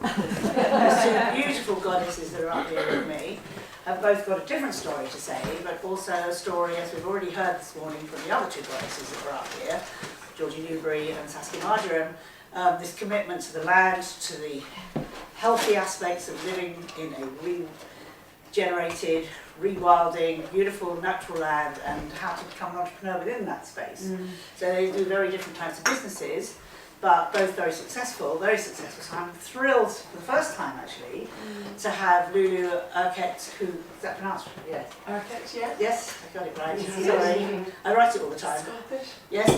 Those two beautiful goddesses that are up here with me have both got a different story to say, but also a story, as we've already heard this morning from the other two goddesses that are up here, Georgie Newbury and Saskia Marjoram, this commitment to the land, to the healthy aspects of living in a regenerated, rewilding, beautiful natural land, and how to become an entrepreneur within that space. So they do very different types of businesses, but both very successful. So I'm thrilled for the first time actually to have Lulu Urquhart, who, is that pronounced? Yes. Urquhart, yeah. Yes, I got it right. Sorry, I write it all the time. Scottish. Yes.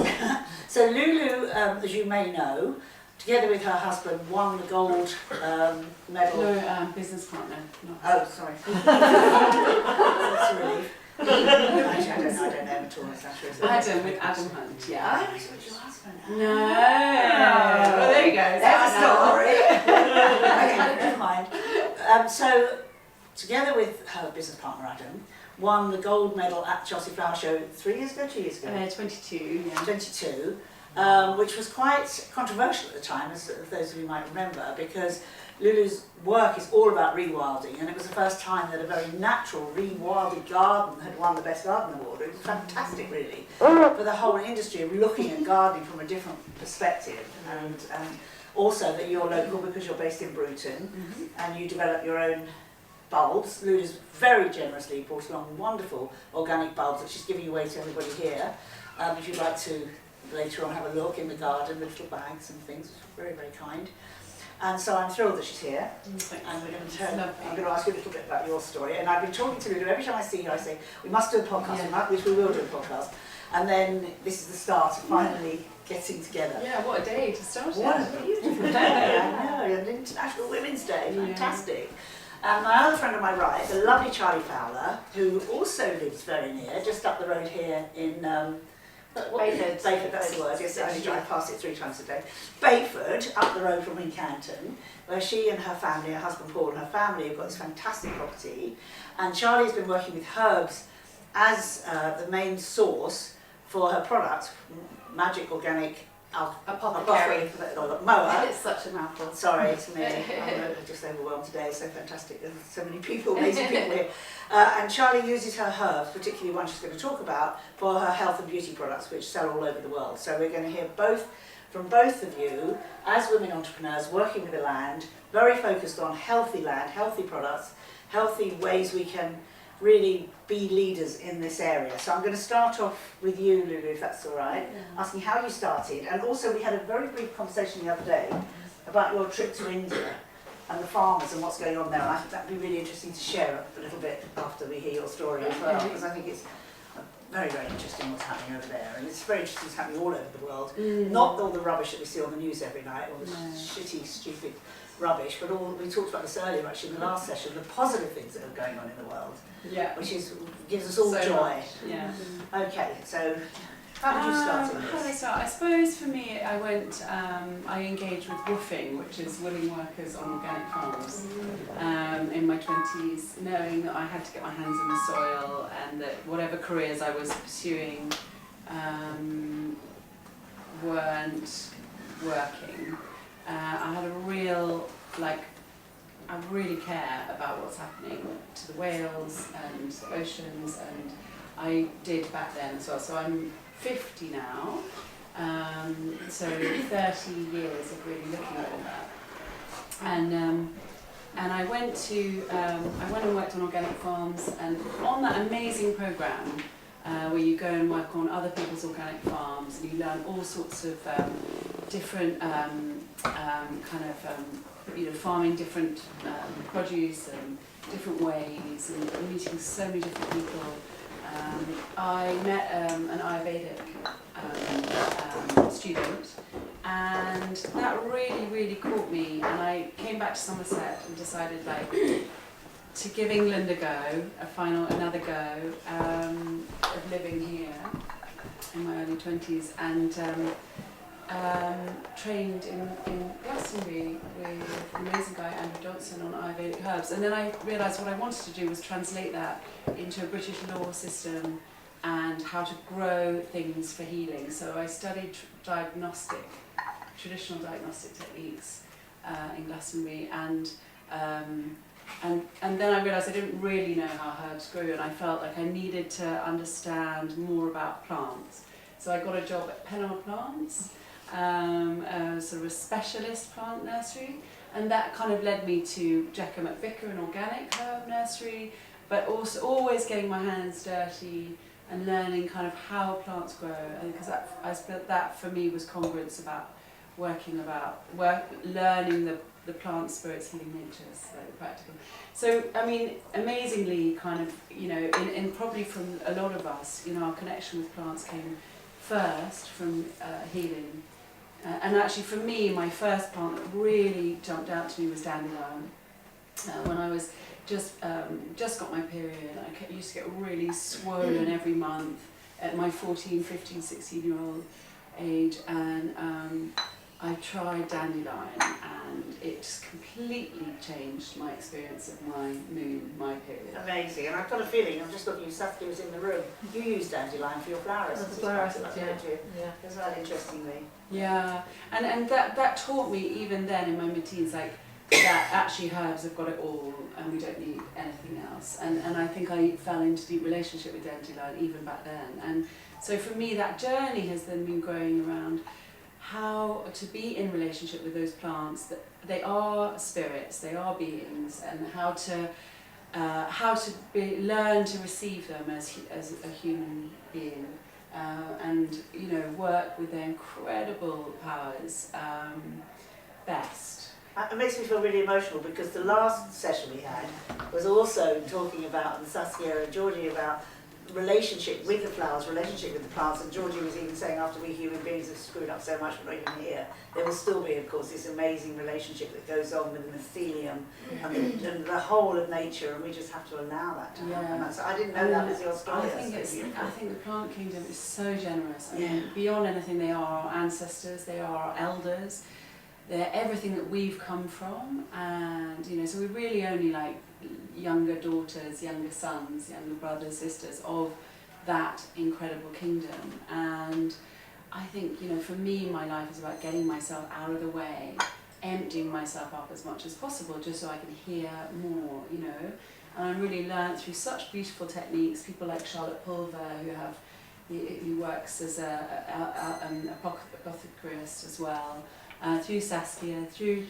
So Lulu, as you may know, together with her husband, won the gold medal. No, business partner. Oh, sorry. That's a relief. Actually, I don't know at all. Adam with Adam Hunt, yeah. I always thought your husband. No. Well, there you go. There's a story. Okay, never mind. So, together with her business partner Adam, won the gold medal at Chelsea Flower Show 3 years ago, 2 years ago? 22, yeah. 22, which was quite controversial at the time, as those of you might remember, because Lulu's work is all about rewilding, and it was the first time that a very natural rewilded garden had won the Best Garden Award. It was fantastic, really, for the whole industry of looking at gardening from a different perspective, and also that you're local because you're based in Bruton, and you develop your own bulbs. Lulu's very generously brought along wonderful organic bulbs that she's giving away to everybody here. If you'd like to later on have a look in the garden with little bags and things, very, very kind. And so I'm thrilled that she's here, and we're going to I'm going to ask you a little bit about your story. And I've been talking to Lulu, every time I see her I say, we must do a podcast, which we will do a podcast. And then this is the start of finally getting together. Yeah, what a day to start it. What a beautiful day, I know, an International Women's Day, fantastic. And my other friend on my right, the lovely Charlie Fowler, who also lives very near, just up the road here in Bayford, that's the word, yes, I only drive past it 3 times a day. Bayford, up the road from Wincanton, where she and her family, her husband Paul and her family, have got this fantastic property. And Charlie's been working with herbs as the main source for her product, Magic Organic Apothecary. Mower. It's such a mouthful. Sorry, it's me. I'm just overwhelmed today. It's so fantastic. There's so many people, amazing people here. And Charlie uses her herbs, particularly one she's going to talk about, for her health and beauty products, which sell all over the world. So we're going to hear from both of you, as women entrepreneurs working with the land, very focused on healthy land, healthy products, healthy ways we can really be leaders in this area. So I'm going to start off with you, Lulu, if that's all right, asking how you started. And also we had a very brief conversation the other day about your trip to India and the farmers and what's going on there. And I think that would be really interesting to share a little bit after we hear your story as well, because I think it's very, very interesting what's happening over there. And it's very interesting what's happening all over the world. Not all the rubbish that we see on the news every night, all the shitty, stupid rubbish, but all we talked about this earlier actually in the last session, the positive things that are going on in the world, which gives us all so joy. Much. Yeah. Okay, so how did you start in this? How did I start? I suppose for me, I engaged with woofing, which is willing workers on organic farms, in my 20s, knowing that I had to get my hands in the soil and that whatever careers I was pursuing weren't working. I had a real, I really care about what's happening to the whales and the oceans, and I did back then as well. So I'm 50 now, so 30 years of really looking at all that. And I went and worked on organic farms, and on that amazing programme, where you go and work on other people's organic farms and you learn all sorts of different farming different produce and different ways and meeting so many different people. I met an IWD student, and that really caught me, and I came back to Somerset and decided to give England a go, another go of living here in my early 20s, and trained in Glastonbury with an amazing guy, Andrew Johnson, on Ayurvedic herbs. And then I realised what I wanted to do was translate that into a British law system and how to grow things for healing. So I studied traditional diagnostic techniques in Glastonbury, and then I realised I didn't really know how herbs grew, and I felt like I needed to understand more about plants. So I got a job at Pennar Plants, sort of a specialist plant nursery, and that kind of led me to Jekka McVicker, an organic herb nursery, but also always getting my hands dirty and learning kind of how plants grow, and because I felt that for me was congruence about learning the plant spirits, healing natures, like practical. So I mean, amazingly, kind of, you know, in probably from a lot of us, you know, our connection with plants came first from healing. And actually for me, my first plant that really jumped out to me was dandelion. When I was just got my period, I used to get really swollen every month at my 14, 15, 16-year-old age, and I tried dandelion, and it just completely changed my experience of my moon, my period. Amazing, and I've got a feeling, I'm just looking, Saskia was in the room, you use dandelion for your flower essences. Yeah. Isn't that interestingly? Yeah, and that taught me even then in my mid-teens, like, that actually herbs have got it all and we don't need anything else. And I think I fell into deep relationship with dandelion even back then. And so for me, that journey has then been going around how to be in relationship with those plants, that they are spirits, they are beings, and how to learn to receive them as a human being, and, you know, work with their incredible powers best. It makes me feel really emotional, because the last session we had was also talking about, and Saskia and Georgie, about relationship with the flowers, relationship with the plants, and Georgie was even saying after we human beings have screwed up so much we're not even here, there will still be, of course, this amazing relationship that goes on with the mycelium and the whole of nature, and we just have to allow that to happen. That's, I didn't know that was your story. I think the plant kingdom is so generous. I mean, beyond anything, they are our ancestors, they are our elders, they're everything that we've come from, and, you know, so we're really only like younger daughters, younger sons, younger brothers, sisters of that incredible kingdom. And I think, you know, for me, my life is about getting myself out of the way, emptying myself up as much as possible, just so I can hear more, you know. And I really learned through such beautiful techniques, people like Charlotte Pulver, who works as an apothecarist as well, through Saskia, through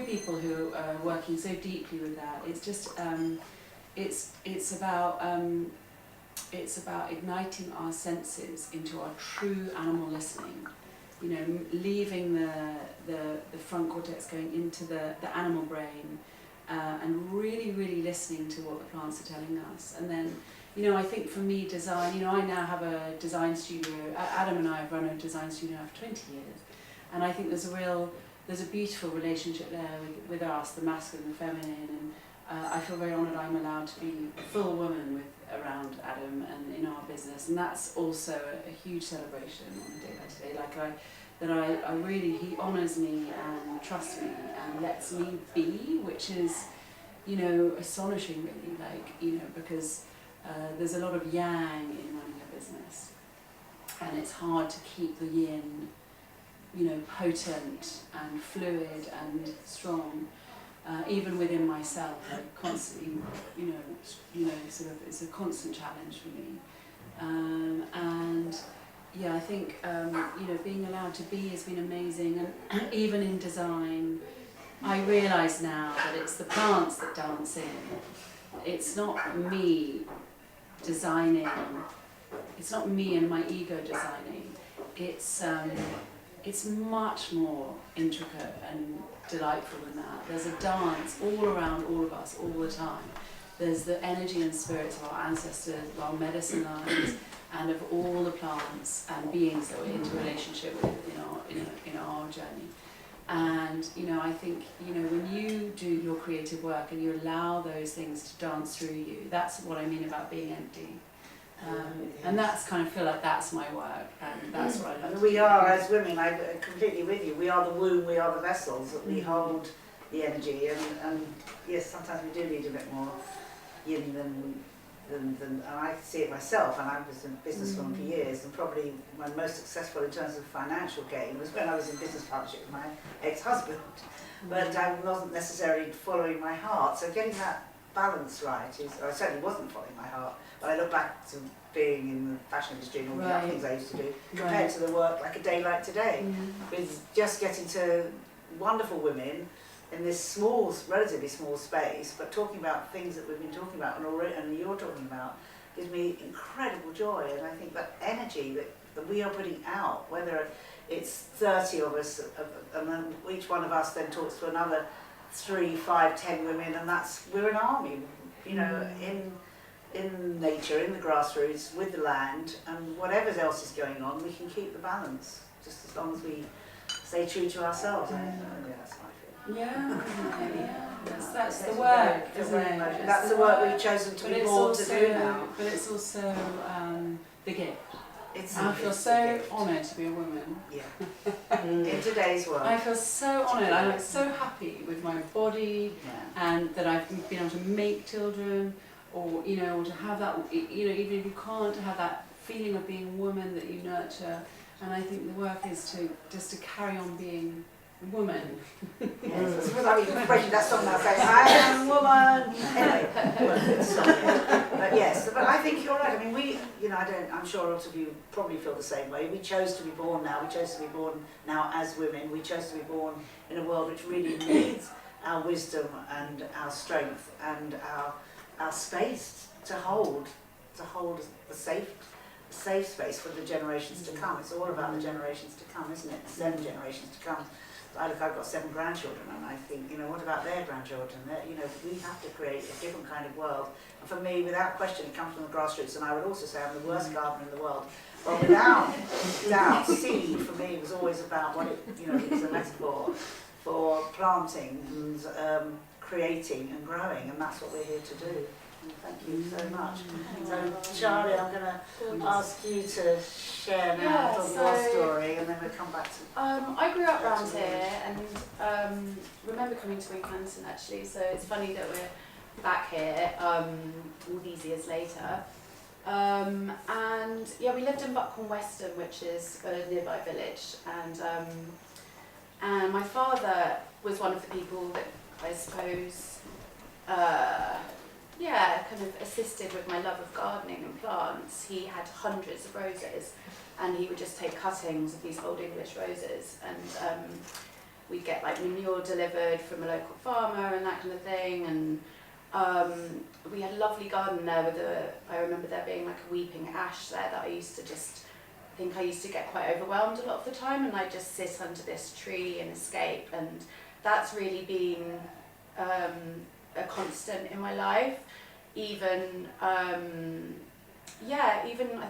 people who are working so deeply with that. It's just it's about igniting our senses into our true animal listening. You know, leaving the front cortex, going into the animal brain, and really listening to what the plants are telling us. And then, you know, I think for me, design, you know, I now have a design studio. Adam and I have run a design studio now for 20 years. And I think there's a beautiful relationship there with us, the masculine and the feminine, and I feel very honoured I'm allowed to be a full woman around Adam and in our business, and that's also a huge celebration on a day by day. I really, he honours me and trusts me and lets me be, which is, you know, astonishing really, like, you know, because there's a lot of yang in running a business, and it's hard to keep the yin, you know, potent and fluid and strong, even within myself. Like constantly, you know, sort of, it's a constant challenge for me. And yeah, I think you know, being allowed to be has been amazing, and even in design, I realise now that it's the plants that dance in. It's not me designing. It's not me and my ego designing. It's much more intricate and delightful than that. There's a dance all around all of us all the time. There's the energy and spirits of our ancestors, of our medicine lines, and of all the plants and beings that we're into relationship with in our journey. And, you know, I think, you know, when you do your creative work and you allow those things to dance through you, that's what I mean about being empty. And that's kind of feel like that's my work, and that's what I love. We are, as women, I'm completely with you, we are the womb, we are the vessels, that we hold the energy, and yes, sometimes we do need a bit more yin than and I see it myself, and I was in business for years, and probably my most successful in terms of financial gain was when I was in business partnership with my ex-husband, but I wasn't necessarily following my heart, so getting that balance right is, or I certainly wasn't following my heart, but I look back to being in the fashion industry and all the other things I used to do, compared to the work like a day like today, with just getting to wonderful women in this small, relatively small space, but talking about things that we've been talking about and you're talking about, gives me incredible joy. And I think that energy that we are putting out, whether it's 30 of us, and then each one of us then talks to another 3, 5, 10 women, and we're an army, you know, in nature, in the grassroots, with the land, and whatever else is going on, we can keep the balance, just as long as we stay true to ourselves. Yeah, that's how I feel. Yeah. That's the work, isn't it? That's the work we've chosen to be born to do now. But it's also the gift. I feel so honoured to be a woman. Yeah. In today's world. I feel so honoured. I'm so happy with my body, and that I've been able to make children, or you know, or to have that, you know, even if you can't, to have that feeling of being a woman that you nurture. And I think the work is to carry on being a woman. Yes, I suppose I'm even breaking that song now, saying I am a woman. Anyway, but yes, but I think you're right. I mean, I'm sure lots of you probably feel the same way. We chose to be born now. We chose to be born now as women. We chose to be born in a world which really needs our wisdom and our strength and our space to hold the safe space for the generations to come. It's all about the generations to come, isn't it? 7 generations to come. I've got 7 grandchildren, and I think, you know, what about their grandchildren? You know, we have to create a different kind of world. And for me, without question, it comes from the grassroots. And I would also say I'm the worst gardener in the world. But without seed, for me, it was always about what it was a metaphor for planting and creating and growing, and that's what we're here to do. Thank you so much. So, Charlie, I'm going to ask you to share now your story, and then we'll come back to... I grew up around here, and remember coming to Wincanton, actually, so it's funny that we're back here all these years later. And yeah, we lived in Buckhorn Weston, which is a nearby village, and my father was one of the people that I suppose kind of assisted with my love of gardening and plants. He had hundreds of roses, and he would just take cuttings of these old English roses, and we'd get like manure delivered from a local farmer and that kind of thing. And we had a lovely garden there with I remember there being like a weeping ash there that I used to get quite overwhelmed a lot of the time, and I'd just sit under this tree and escape, and that's really been a constant in my life. Even I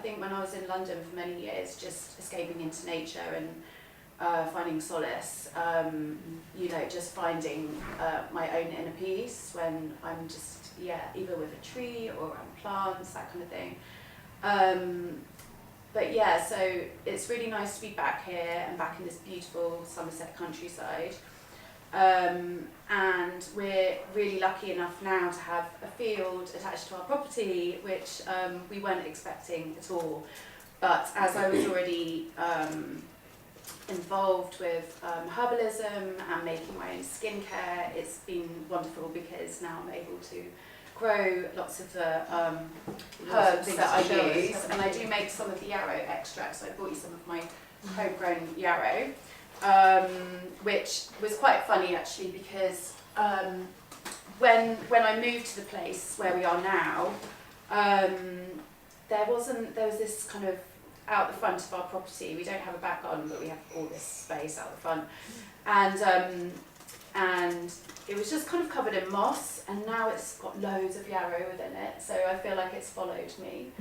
think when I was in London for many years, just escaping into nature and finding solace, just finding my own inner peace when I'm just, either with a tree or around plants, that kind of thing. So it's really nice to be back here and back in this beautiful Somerset countryside. And we're really lucky enough now to have a field attached to our property, which we weren't expecting at all. But as I was already involved with herbalism and making my own skincare, it's been wonderful because now I'm able to grow lots of the herbs that I use, and I do make some of the yarrow extracts. So I brought you some of my homegrown yarrow. Which was quite funny actually, because when I moved to the place where we are now, there was this kind of out the front of our property. We don't have a back garden, but we have all this space out the front, and it was just kind of covered in moss, and now it's got loads of yarrow within it. So I feel like it's followed me.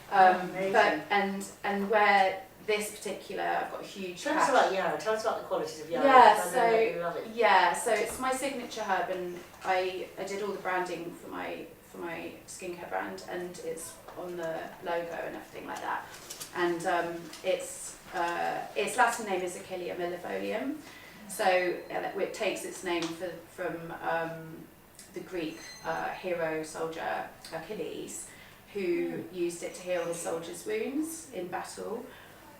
And where this particular, I've got a huge Tell us about yarrow. Tell us about the qualities of yarrow. So it's my signature herb, and I did all the branding for my skincare brand, and it's on the logo and everything like that. And its Latin name is Achillea millefolium. So it takes its name from the Greek hero soldier Achilles, who used it to heal his soldiers' wounds in battle.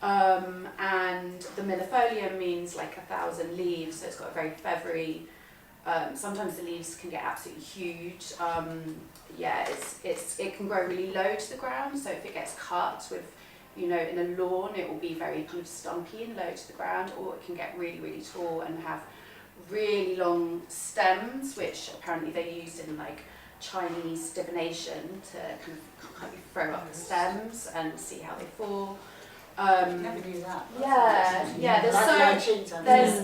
And the millefolium means like 1,000 leaves, so it's got a very feathery. Sometimes the leaves can get absolutely huge. Yeah, it can grow really low to the ground, so if it gets cut with, you know, in a lawn, it will be very kind of stumpy and low to the ground, or it can get really, really tall and have really long stems, which apparently they used in like Chinese divination to kind of throw up the stems and see how they fall. Never knew that. Yeah.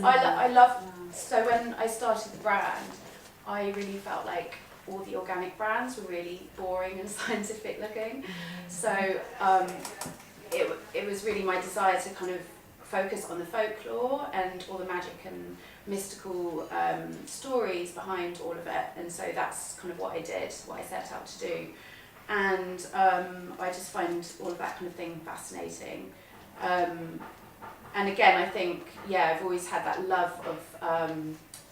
I love. So when I started the brand, I really felt like all the organic brands were really boring and scientific looking. So it was really my desire to kind of focus on the folklore and all the magic and mystical stories behind all of it. And so that's kind of what I did, what I set out to do. And I just find all of that kind of thing fascinating. And again, I think, yeah, I've always had that love of,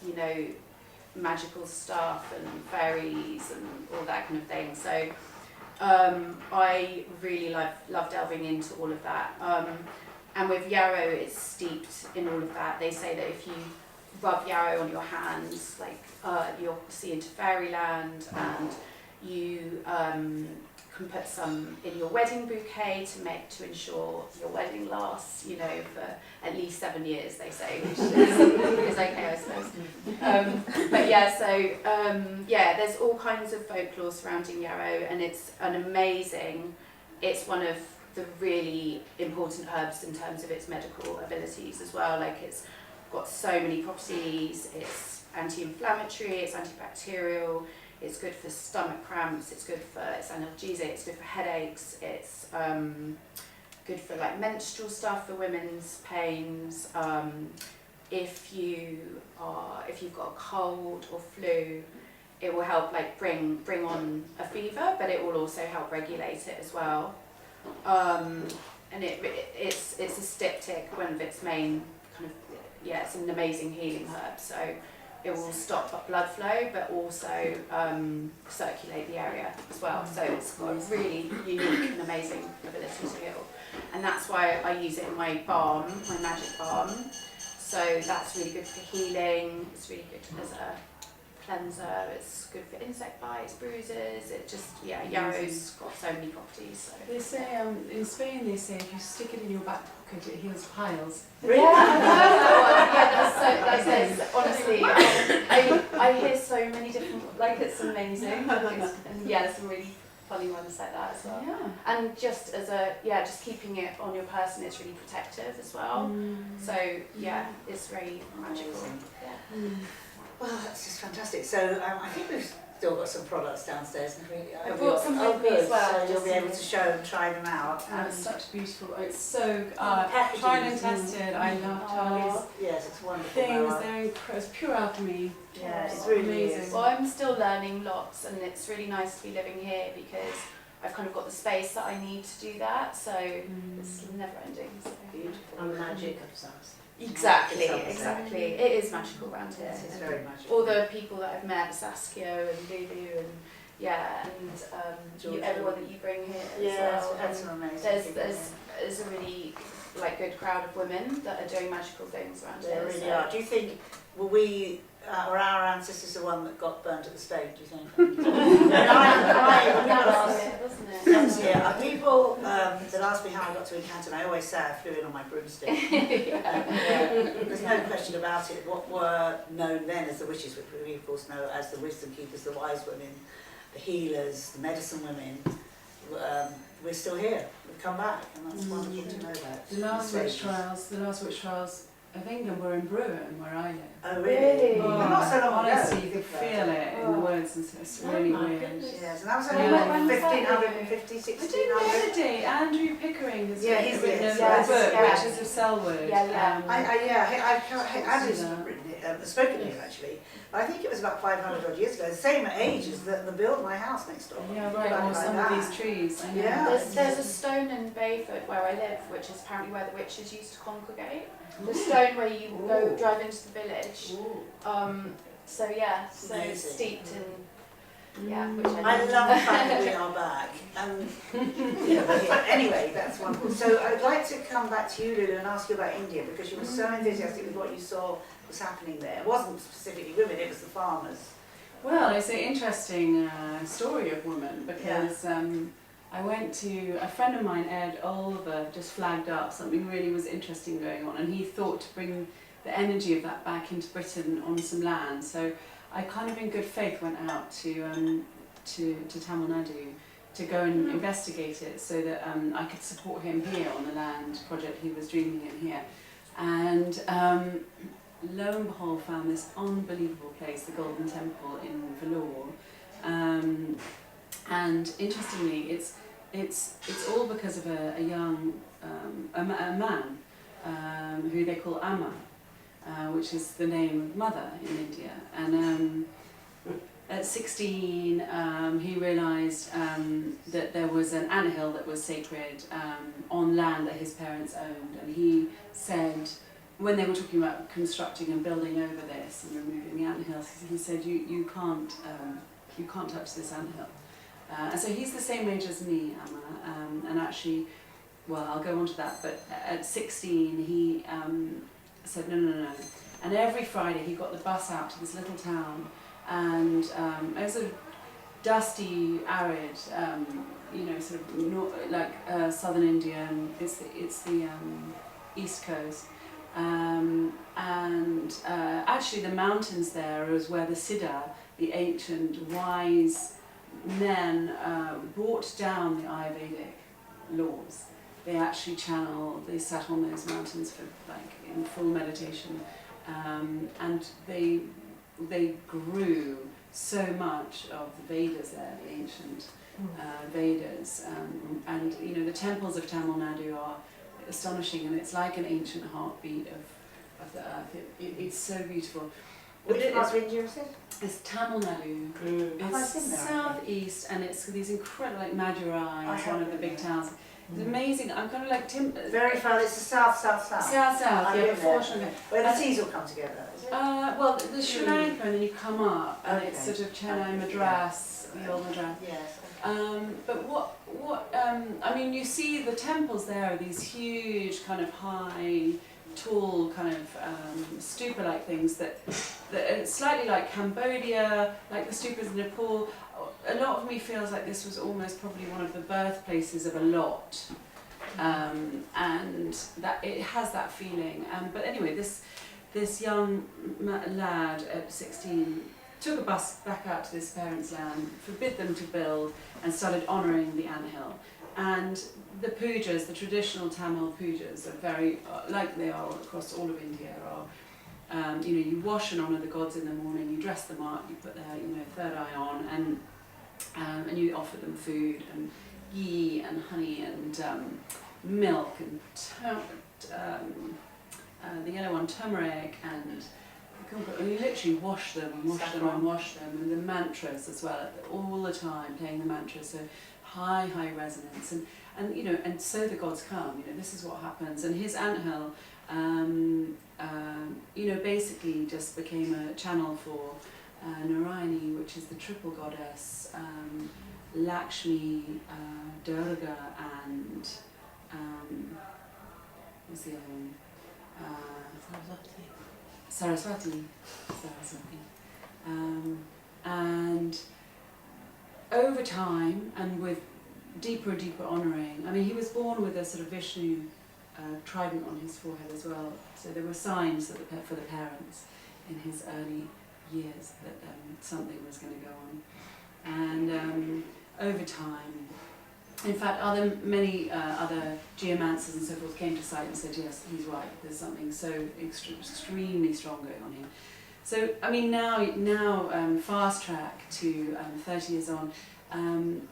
you know, magical stuff and fairies and all that kind of thing. So I really love delving into all of that. And with yarrow, it's steeped in all of that. They say that if you rub yarrow on your hands, like you'll see into fairyland, and you can put some in your wedding bouquet to ensure your wedding lasts, you know, for at least 7 years, they say, which is okay, I suppose. But yeah, so yeah, there's all kinds of folklore surrounding yarrow, and it's one of the really important herbs in terms of its medical abilities as well. Like, it's got so many properties. It's anti-inflammatory, it's antibacterial, it's good for stomach cramps, it's analgesic, it's good for headaches, it's good for like menstrual stuff, for women's pains. If you've got a cold or flu, it will help like bring on a fever, but it will also help regulate it as well. And it's a styptic, one of its main kind of, yeah, it's an amazing healing herb. So it will stop blood flow, but also circulate the area as well. So it's got a really unique and amazing ability to heal. And that's why I use it in my balm, my magic balm. So that's really good for healing. It's really good as a cleanser. It's good for insect bites, bruises. It just, yeah, yarrow's got so many properties. So. They say in Spain, they say if you stick it in your back pocket, it heals piles. Really? That's honestly, I hear so many different, like, it's amazing. And yeah, there's some really funny ones like that as well. Yeah. And just just keeping it on your person, it's really protective as well. So yeah, it's very magical. Yeah. Well, that's just fantastic. So I think we've still got some products downstairs. I brought some with me as well. So you'll be able to show and try them out. And it's such beautiful. It's so tried and tested. I love Charlie's yes, it's wonderful. things. They're incredible. It's pure alchemy. Yeah, it's really amazing. Well, I'm still learning lots, and it's really nice to be living here because I've kind of got the space that I need to do that. So it's never ending. So. Beautiful. And magic of sauce. Exactly. It is magical around here. It is very magical. All the people that I've met, Saskia and Lulu, and everyone that you bring here as well. That's some amazing. There's a really good crowd of women that are doing magical things around here. There really are. Do you think were our ancestors the one that got burnt at the stake? Do you think? People that ask me how I got to Urquhart, I always say I flew in on my broomstick. There's no question about it. What were known then as the witches, which we of course know as the wisdom keepers, the wise women, the healers, the medicine women, we're still here. We've come back, and that's wonderful to know that. The last witch trials of England were in Brewin, where I live. Oh really? Oh, Not so long honestly, ago. you could feel it in the words, and so it's really weird. Yes, and that was only 1550, 1600. Melody, Andrew Pickering has written a book, Witches of Selwood. Andrew's written it, spoken here actually. But I think it was about 500 odd years ago, the same age as the build my house next door. Yeah, right, or some of these trees. I know. Yeah. There's a stone in Bayford where I live, which is apparently where the witches used to congregate. The stone where you drive into the village. So Amazing. steeped in Yeah, which I love the fact that we are back. Yeah, anyway, that's wonderful. So I'd like to come back to you, Lulu, and ask you about India, because you were so enthusiastic with what you saw was happening there. It wasn't specifically women, it was the farmers. Well, it's an interesting story of women, because I went to, a friend of mine, Ed Oliver, just flagged up something really was interesting going on, and he thought to bring the energy of that back into Britain on some land. So I kind of in good faith went out to Tamil Nadu to go and investigate it, so that I could support him here on the land project he was dreaming in here. And lo and behold, found this unbelievable place, the Golden Temple in Vellore. And interestingly, it's all because of a young a man who they call Amma, which is the name of mother in India. And at 16, he realised that there was an anthill that was sacred on land that his parents owned, and he said, when they were talking about constructing and building over this and removing the anthills, he said, you can't touch this anthill. And so he's the same age as me, Amma, and actually, well, I'll go on to that, but at 16 he said no. And every Friday he got the bus out to this little town, and it was a dusty, arid, sort of southern India, and it's the east coast. Actually the mountains there is where the Siddha, the ancient wise men, brought down the IWD laws. They actually they sat on those mountains for in full meditation, and they grew so much of the Vedas there, the ancient Vedas, and the temples of Tamil Nadu are astonishing, and it's like an ancient heartbeat of the earth. It's so beautiful. Which part of India is it? It's Tamil Nadu. It's southeast, and it's these incredible, like Madurai is one of the big towns. It's amazing. I'm kind of like very far. It's the south. South, yeah, fortunately. Where the seas all come together, is it? Well, the Sri Lanka, and then you come up, and it's sort of Chennai, Madras, the old Madras. Yes. But what I mean, you see the temples there are these huge, kind of high, tall, kind of stupa-like things that are slightly like Cambodia, like the stupas in Nepal. A lot of me feels like this was almost probably one of the birthplaces of a lot, and that it has that feeling. But anyway, this young lad at 16 took a bus back out to his parents' land, forbid them to build, and started honouring the anthill. And the pujas, the traditional Tamil pujas, are very, like they are across all of India, are, you wash and honour the gods in the morning, you dress them up, you put their, third eye on, and you offer them food, and ghee, and honey, and milk, and the yellow one, turmeric, and you literally wash them, and the mantras as well, all the time, playing the mantras, so high resonance, and so the gods come, this is what happens. And his anthill, basically just became a channel for Narayani, which is the triple goddess, Lakshmi, Durga, and what's the other one? Saraswati. And over time, and with deeper and deeper honouring, I mean, he was born with a sort of Vishnu trident on his forehead as well, so there were signs that for the parents in his early years that something was going to go on. And over time, in fact, many other geomancers and so forth came to sight and said, yes, he's right, there's something so extremely strong going on here. So, I mean, now fast track to 30 years on,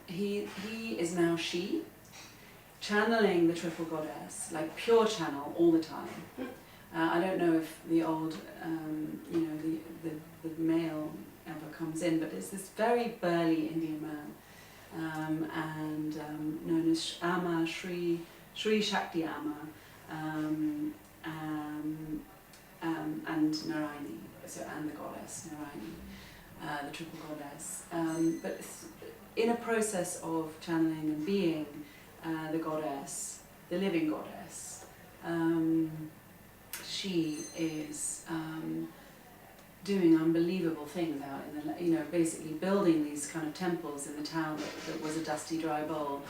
he is now she, channeling the triple goddess, like pure channel all the time. I don't know if the old, the male ever comes in, but it's this very burly Indian man, known as Amma, Sri Shakti Amma, and Narayani, and the goddess Narayani. the triple goddess. But in a process of channeling and being the goddess, the living goddess, she is doing unbelievable things out in the, basically building these kind of temples in the town that was a dusty, dry bowl,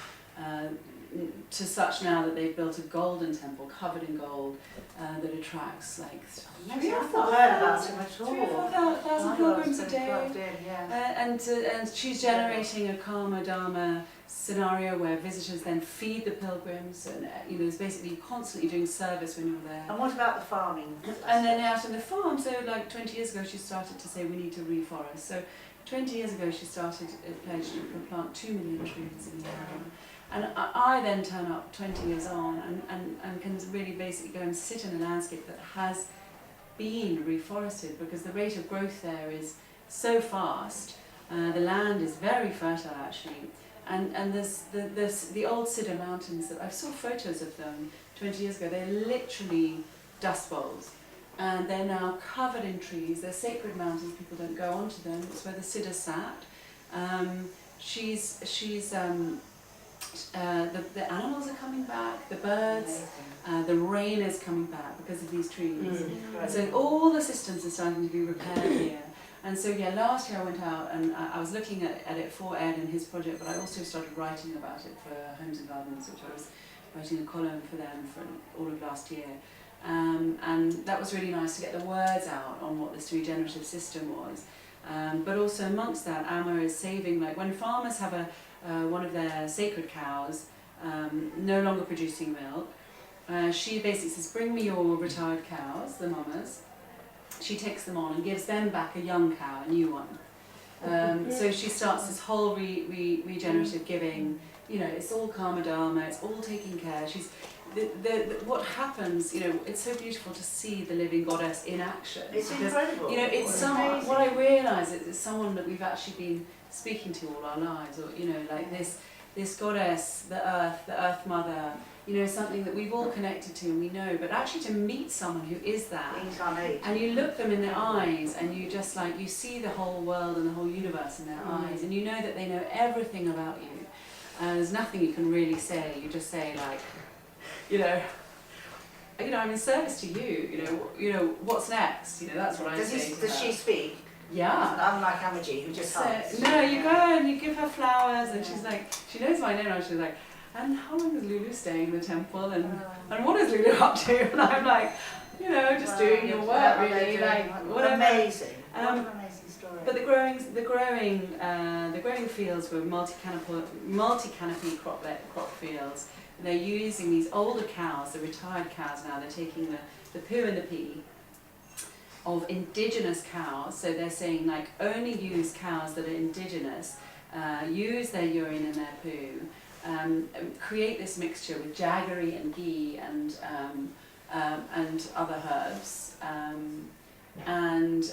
to such now that they've built a golden temple covered in gold that attracts like Maybe I've not heard about him at all. 3,000 or 4,000 pilgrims a day. Yeah. And she's generating a karma dharma scenario where visitors then feed the pilgrims, and there's basically constantly doing service when you're there. And what about the farming? And then out on the farm, so like 20 years ago she started to say we need to reforest. So 20 years ago she started a pledge to plant 2 million trees in the area. And I then turn up 20 years on and can really basically go and sit in a landscape that has been reforested, because the rate of growth there is so fast. The land is very fertile actually. And there's the old Cedar Mountains that I saw photos of them 20 years ago. They're literally dust bowls, and they're now covered in trees. They're sacred mountains. People don't go onto them. It's where the Siddha sat. The animals are coming back. The birds, the rain is coming back because of these trees. So all the systems are starting to be repaired here. And so last year I went out and I was looking at it for Ed and his project, but I also started writing about it for Homes and Gardens, which I was writing a column for them for all of last year. And that was really nice to get the words out on what this regenerative system was. But also amongst that, Amma is saving, like when farmers have one of their sacred cows no longer producing milk, she basically says, bring me your retired cows, the mamas. She takes them on and gives them back a young cow, a new one. So she starts this whole regenerative giving. It's all karma dharma, it's all taking care. She's what happens, it's so beautiful to see the living goddess in action. It's incredible. It's someone, what I realise is it's someone that we've actually been speaking to all our lives, or like this goddess, the earth mother, something that we've all connected to and we know, but actually to meet someone who is that, and you look them in their eyes and you just you see the whole world and the whole universe in their eyes, and you know that they know everything about you. There's nothing you can really say. You just say I'm in service to you. What's next? That's what I say. Does she speak? Yeah. Unlike Amaji, who just hides. No, you go and you give her flowers, and she's like, she knows my name, and she's like, and how long is Lulu staying in the temple, and what is Lulu up to? And I'm like, just doing your work, really, whatever. Amazing. What an amazing story. But the growing fields were multi-canopy crop fields. They're using these older cows, the retired cows now. They're taking the poo and the pee of indigenous cows. So they're saying only use cows that are indigenous, use their urine and their poo, create this mixture with jaggery and ghee and other herbs, and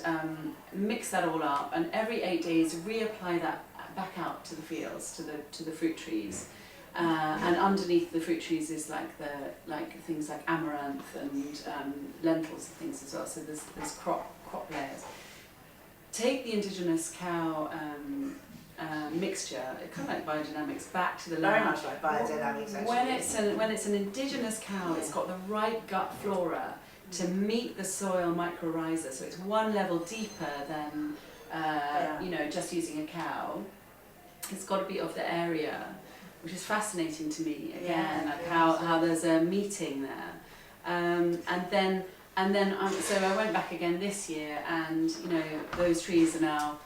mix that all up, and every 8 days reapply that back out to the fields, to the fruit trees. And underneath the fruit trees is things like amaranth and lentils and things as well. So there's crop layers. Take the indigenous cow mixture, kind of like biodynamics, back to the land. Very much like biodynamics. Actually. When it's an indigenous cow, it's got the right gut flora to meet the soil mycorrhiza. So it's one level deeper than just using a cow. It's got to be of the area, which is fascinating to me, again, how there's a meeting there. And then so I went back again this year, and those trees are now,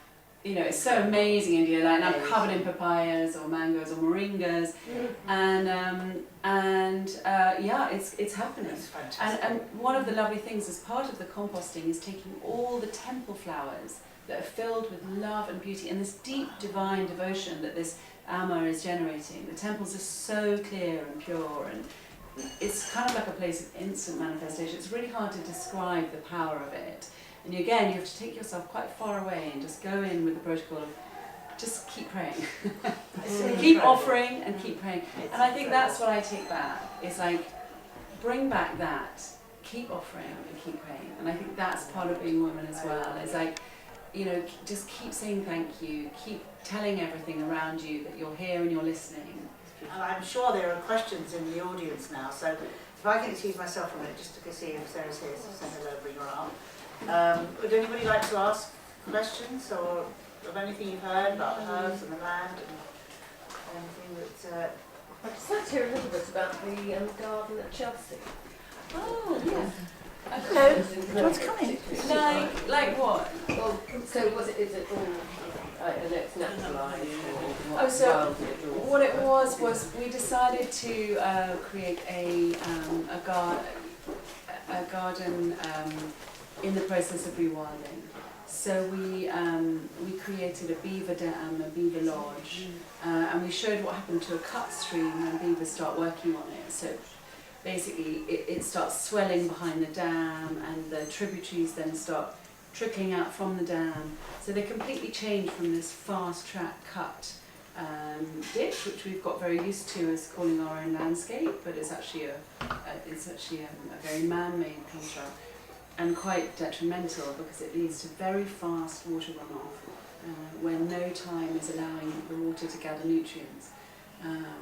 it's so amazing, India, now covered in papayas or mangoes or moringas, it's happening. That's fantastic. And one of the lovely things as part of the composting is taking all the temple flowers that are filled with love and beauty and this deep divine devotion that this Amma is generating. The temples are so clear and pure, and it's kind of like a place of instant manifestation. It's really hard to describe the power of it. And again, you have to take yourself quite far away and just go in with the protocol of just keep praying. Keep offering and keep praying. And I think that's what I take back. It's bring back that, keep offering and keep praying. And I think that's part of being woman as well. It's you know, just keep saying thank you, keep telling everything around you that you're here and you're listening. And I'm sure there are questions in the audience now, so if I can excuse myself for a minute just to see if Sarah's here, so send her over your arm. Would anybody like to ask questions or of anything you've heard about the herbs and the land and anything that... I'd just like to hear a little bit about the garden at Chelsea. Oh, yeah. Hello, what's coming? Like what? Well, so is it all, I know it's naturalised or Oh, so wild it or what it was we decided to create a garden in the process of rewilding. So we created a beaver dam, a beaver lodge, and we showed what happened to a cut stream when beavers start working on it. So basically it starts swelling behind the dam, and the tributaries then start trickling out from the dam. So they completely change from this fast track cut ditch, which we've got very used to as calling our own landscape, but it's actually a very man-made construct, and quite detrimental because it leads to very fast water runoff when no time is allowing the water to gather nutrients,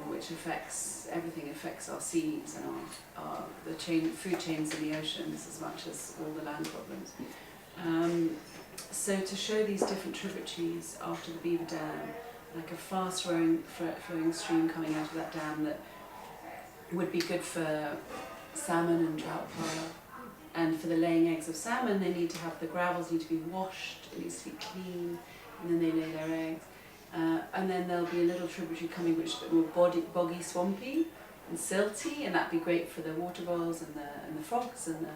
which affects everything. Affects our seeds and the food chains in the oceans as much as all the land problems. So to show these different tributaries after the beaver dam, like a fast flowing stream coming out of that dam that would be good for salmon and trout pearl. And for the laying eggs of salmon, they need to have, the gravels need to be washed, it needs to be clean, and then they lay their eggs. And then there'll be a little tributary coming which is a bit more boggy, swampy and silty, and that'd be great for the water voles and the frogs and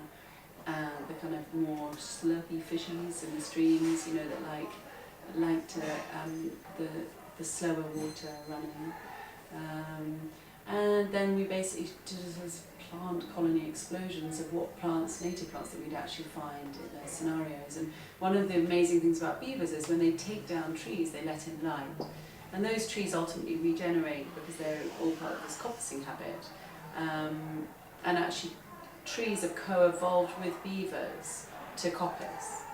the kind of more slurpy fishies in the streams, you know, that like to the slower water running. And then we basically did those plant colony explosions of what plants, native plants, that we'd actually find in those scenarios. And one of the amazing things about beavers is when they take down trees, they let in light. And those trees ultimately regenerate because they're all part of this coppicing habit. And actually, trees have co-evolved with beavers to coppice.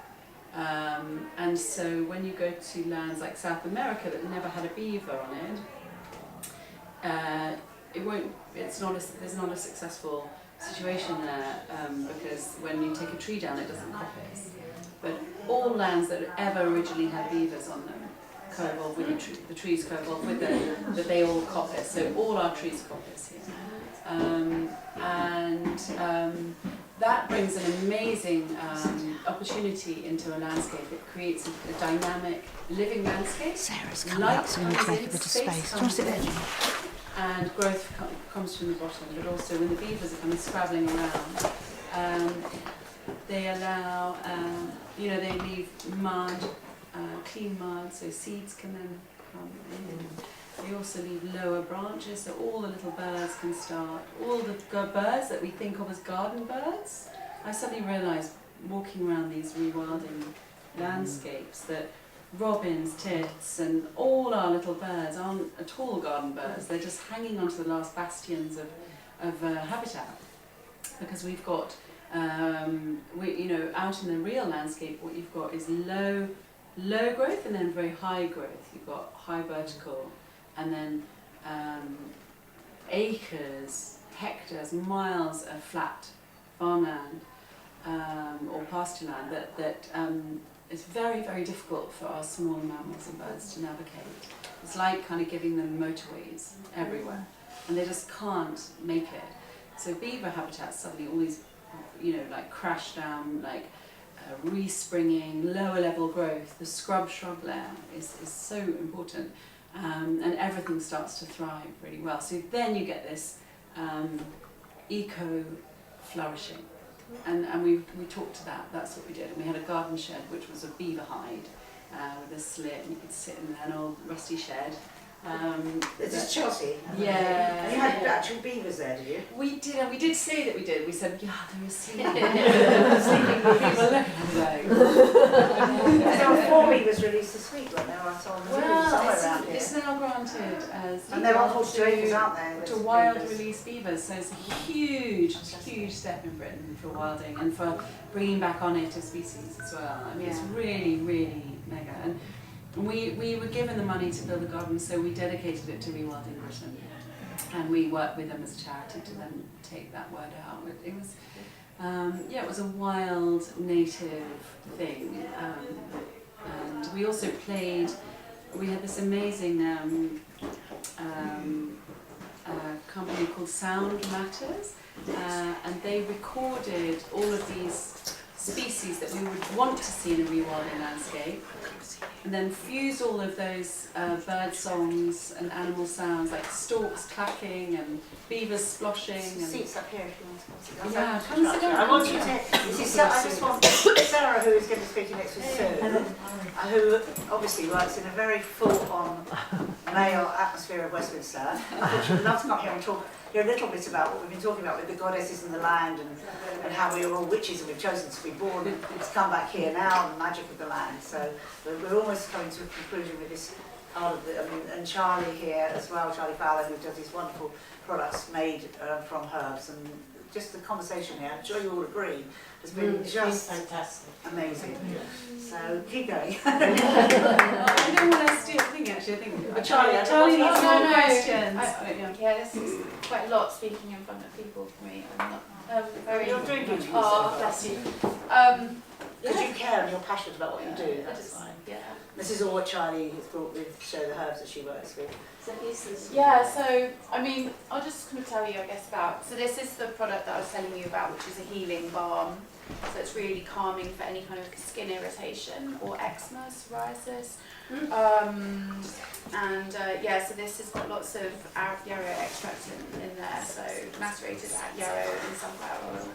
And so when you go to lands like South America that never had a beaver on it, there's not a successful situation there because when you take a tree down, it doesn't coppice. But all lands that ever originally had beavers on them co-evolve with the trees co-evolve with them, that they all coppice. So all our trees coppice here. That brings an amazing opportunity into a landscape. It creates a dynamic, living landscape. Sarah's coming up, so we need to make a bit of space. Do you want to sit there? And growth comes from the bottom, but also when the beavers are kind of scrabbling around, they allow, they leave mud, clean mud, so seeds can then come in. They also leave lower branches, so all the little birds can start. All the birds that we think of as garden birds, I suddenly realised walking around these rewilding landscapes that robins, tits, and all our little birds aren't at all garden birds. They're just hanging onto the last bastions of habitat, because we've got, out in the real landscape, what you've got is low growth and then very high growth. You've got high vertical, and then acres, hectares, miles of flat farmland or pasture land that it's very, very difficult for our small mammals and birds to navigate. It's like kind of giving them motorways everywhere, and they just can't make it. So beaver habitats suddenly all these, like crash down, like respringing, lower level growth. The shrub layer is so important, and everything starts to thrive really well. So then you get this eco flourishing. And we talked to that, that's what we did. And we had a garden shed which was a beaver hide with a slit, and you could sit in an old rusty shed. This is Chelsea? Yeah. And you had actual beavers there, did you? We did, and we did say that we did. We said, yeah, there is sleeping beaver. There were 4 beavers released this week, weren't there? I saw on the news somewhere around here. It's now granted donated And they're on to, horticultures, aren't they? to wild release beavers, so it's a huge step in Britain for wilding and for bringing back our native species as well. I mean, it's really, really mega. And we were given the money to build a garden, so we dedicated it to Rewilding Britain. And we worked with them as a charity to then take that word out. It was, it was a wild native thing. And we also played, we had this amazing company called Sound Matters, and they recorded all of these species that we would want to see in a rewilding landscape, and then fused all of those bird songs and animal sounds like storks clacking and beavers sploshing. And seats up here if you want to come. Yeah, come sit down. I want you to. I just want Sarah, who is going to speak next with Sue, who obviously works in a very full-on male atmosphere of Westminster. Which would love to come here and hear a little bit about what we've been talking about with the goddesses and the land, and how we are all witches and we've chosen to be born and to come back here now, and the magic of the land. So we're almost coming to a conclusion with this part of the. And Charlie here as well, Charlie Fowler, who does these wonderful products made from herbs, and just the conversation here, I'm sure you all agree, has been just fantastic. Amazing. So keep going. I don't want to steal a thing actually. I think Charlie needs more questions. Yeah, this is quite a lot speaking in front of people for me. I'm not very. You're doing good. Oh, bless you. Because you care and you're passionate about what you do. That's fine. Yeah. This is all what Charlie has brought with Show the Herbs that she works with. Yeah, so I mean, I'll just kind of tell you, I guess, about. So this is the product that I was telling you about, which is a healing balm. So it's really calming for any kind of skin irritation or eczema, psoriasis. So this has got lots of yarrow extract in there, so macerated yarrow and sunflower oil.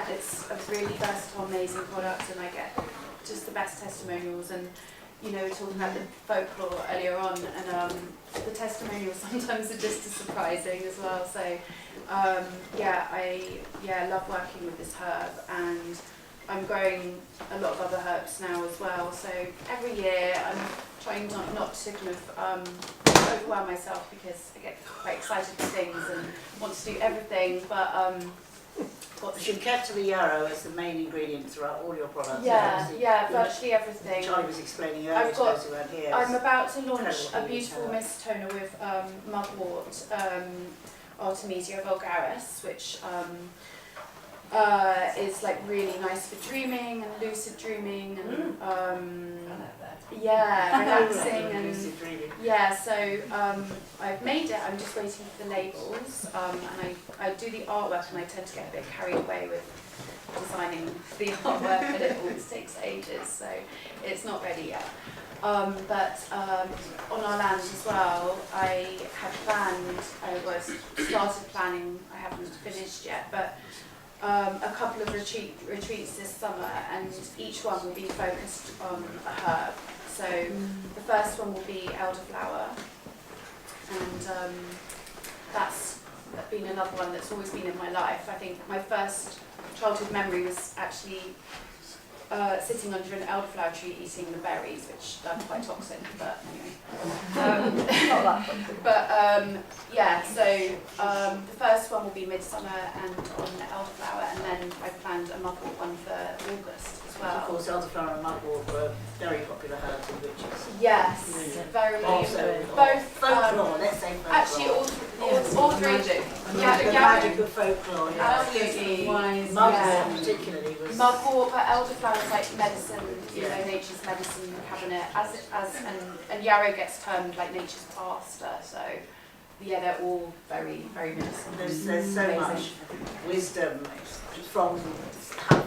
It's a really versatile, amazing product, and I get just the best testimonials. And you know, we were talking about the folklore earlier on, and the testimonials sometimes are just as surprising as well. So I love working with this herb, and I'm growing a lot of other herbs now as well. So every year I'm trying not to kind of overwhelm myself, because I get quite excited for things and want to do everything. But you've kept the yarrow as the main ingredient throughout all your products. Virtually everything. Charlie was explaining earlier to those who weren't here. I'm about to launch a beautiful mist toner with mugwort, Artemisia vulgaris, which is like really nice for dreaming and lucid dreaming and relaxing and so I've made it. I'm just waiting for the labels, and I do the artwork, and I tend to get a bit carried away with designing the artwork, and it always takes ages, so it's not ready yet. But on our land as well, I have started planning, I haven't finished yet, but a couple of retreats this summer, and each one will be focused on a herb. So the first one will be elderflower, and that's been another one that's always been in my life. I think my first childhood memory was actually sitting under an elderflower tree eating the berries, which are quite toxic, but anyway. The first one will be midsummer and on elderflower, and then I planned a mugwort one for August as well. Of course, elderflower and mugwort were very popular herbs in witches. Yes, very. Both folklore, let's say folklore. Actually, all three. Magic. The magic of folklore, absolutely. Mugwort particularly was. Mugwort, but elderflower is like medicine, you know, nature's medicine cabinet, and yarrow gets termed like nature's pastor, so yeah, they're all very, very medicinal. There's so much wisdom from,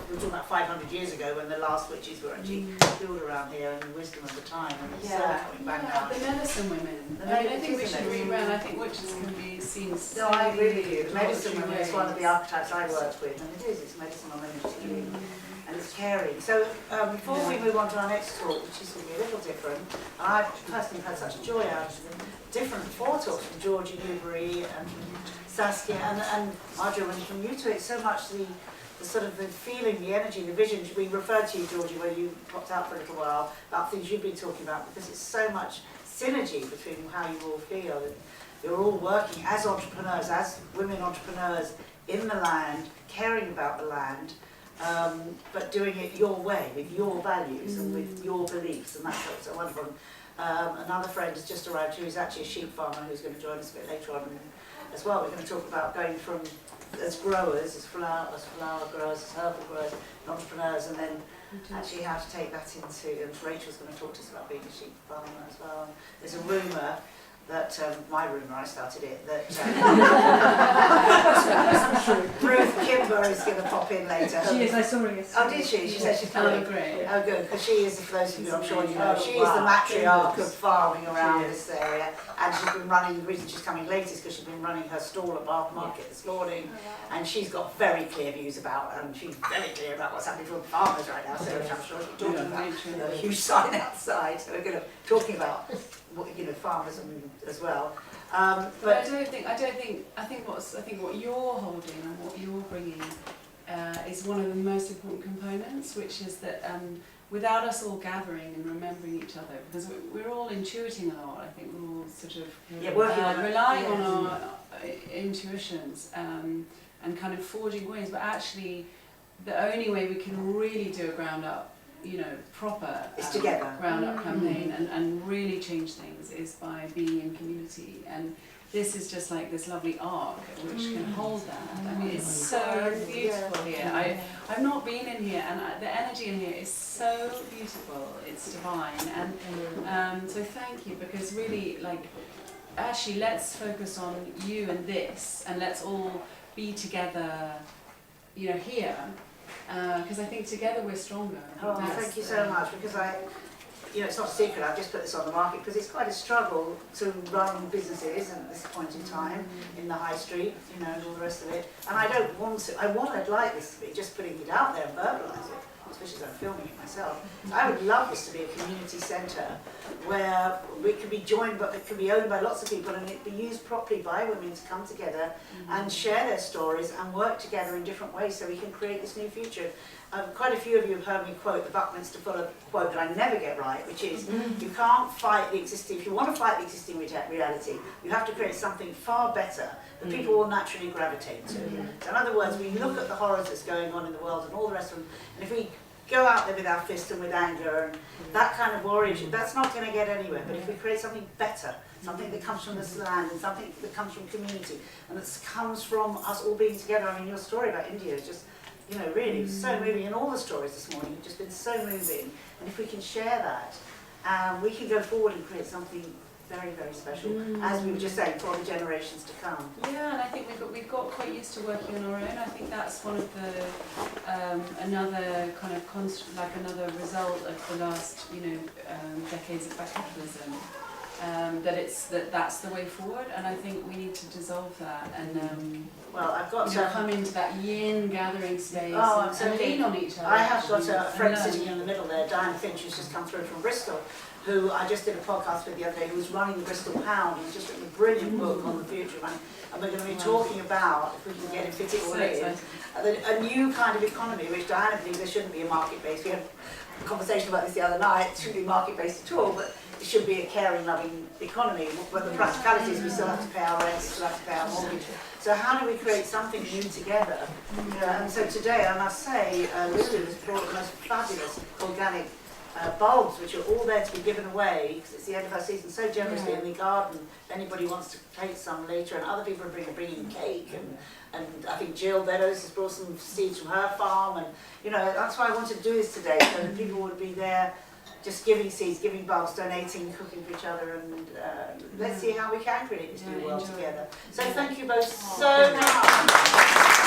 we're talking about 500 years ago when the last witches were actually built around here, and the wisdom of the time, and it's coming back now. The medicine women. I don't think we should rerun. I think witches can be seen. No, I agree with you. The medicine woman is one of the archetypes I work with, and it's medicinal energy. And it's caring. So before we move on to our next talk, which is going to be a little different, and I've personally had such a joy out of them, different four talks from Georgie Newbury and Saskia and Marjorie, and from you two, it's so much the the sort of the feeling, the energy, the vision. We referred to you, Georgie, where you popped out for a little while, about things you've been talking about, because it's so much synergy between how you all feel. And you're all working as entrepreneurs, as women entrepreneurs in the land, caring about the land, but doing it your way, with your values and with your beliefs, and that's so wonderful. Another friend has just arrived who is actually a sheep farmer who's going to join us a bit later on as well. We're going to talk about going from as growers, as flower growers, as herbal growers, and entrepreneurs, and then actually how to take that into, and Rachel's going to talk to us about being a sheep farmer as well. There's a rumour that, my rumour, I started it, that Ruth Kimber is going to pop in later. She is, I saw her yesterday. Oh, did she? She said she's coming. Oh, great. Oh, good, because she is, for those of you I'm sure you know, she is the matriarch of farming around this area, and she's been running, the reason she's coming late is because she's been running her stall at Bath Market this morning, and she's got very clear views about, and she's very clear about what's happening for farmers right now, so I'm sure she's talking about the huge sign outside, so we're going to talking about, you know, farmers as well. But I think what you're holding and what you're bringing is one of the most important components, which is that without us all gathering and remembering each other, because we're all intuiting a lot. I think we're all sort of relying on our intuitions and kind of forging ways. But actually, the only way we can really do a ground up, you know, proper ground up campaign and really change things is by being in community. And this is just like this lovely ark which can hold that. I mean, it's so beautiful here. I've not been in here, and the energy in here is so beautiful. It's divine. And so thank you, because really, like, actually, let's focus on you and this, and let's all be together, you know, here. Because I think together we're stronger. Oh, thank you so much, because you know, it's not a secret, I've just put this on the market, because it's quite a struggle to run businesses at this point in time in the high street, you know, and all the rest of it. And I don't want to, I'd like this to be just putting it out there and verbalise it, especially as I'm filming it myself. I would love this to be a community centre where we can be joined, but it can be owned by lots of people, and it be used properly by women to come together and share their stories and work together in different ways so we can create this new future. Quite a few of you have heard me quote the Buckminster Fuller quote that I never get right, which is, you can't fight the existing, if you want to fight the existing reality, you have to create something far better that people will naturally gravitate to. So in other words, we look at the horrors that's going on in the world and all the rest of them, and if we go out there with our fist and with anger and that kind of warriorship, that's not going to get anywhere. But if we create something better, something that comes from this land and something that comes from community and that comes from us all being together. I mean, your story about India is just, you know, really so moving, and all the stories this morning have just been so moving. And if we can share that, we can go forward and create something very, very special, as we were just saying, for the generations to come. Yeah, and I think we've got quite used to working on our own. I think that's one of the another kind of another result of the last, you know, decades of black capitalism. That's the way forward, and I think we need to dissolve that and well, I've got to come into that yin gathering space and lean on each other. I have got a friend sitting in the middle there, Diane Finch, who's just come through from Bristol, who I just did a podcast with the other day, who was running the Bristol Pound. He's just written a brilliant book on the future of money, and we're going to be talking about, if we can get it fit it all in, a new kind of economy, which Diana believes there shouldn't be a market-based. We had a conversation about this the other night. It shouldn't be market-based at all, but it should be a caring, loving economy. But the practicality is we still have to pay our rent, we still have to pay our mortgage. So how do we create something new together? And so today, I must say, Lulu has brought the most fabulous organic bulbs, which are all there to be given away, because it's the end of our season, so generously in the garden. If anybody wants to take some later, and other people are bringing cake, and I think Jill Beddoes has brought some seeds from her farm, and you know, that's why I wanted to do this today, so that people would be there just giving seeds, giving bulbs, donating, cooking for each other, and let's see how we can create this new world together. So thank you both so much.